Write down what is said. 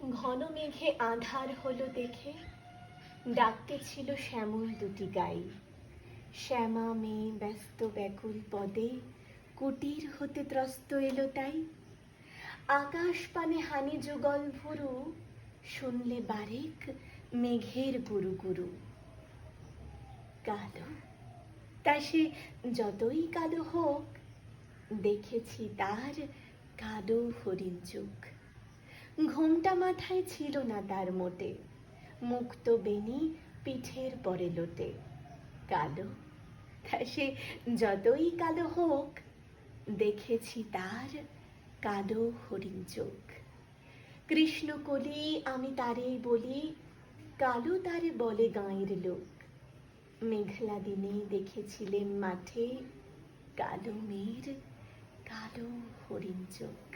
ঘন মেঘে আঁধার হলো দেখে ডাকতেছিল শ্যামল দুটি গাই। শ্যামা মেয়ে ব্যস্ত ব্যাকুল পদে কুটির হতে ত্রস্ত এলো তাই। আকাশ পানে হানি যুগল ভুরু, শুনলে বারেক মেঘের গুরু গুরু। কালো, তা সে যতই কালো হোক, দেখেছি তার কালো হরিণ চোখ। ঘোমটা মাথায় ছিল না তার মোটে, মুক্ত বেনি পিঠের পরে লোটে। কালো, তা সে যতই কালো হোক, দেখেছি তার কালো হরিণ চোখ। কৃষ্ণকলি আমি তারেই বলি, কালো তারে বলে গাঁয়ের লোক। মেঘলা দিনে দেখেছিলেম মাঠে, কালো মেয়ের কালো হরিণ চোখ।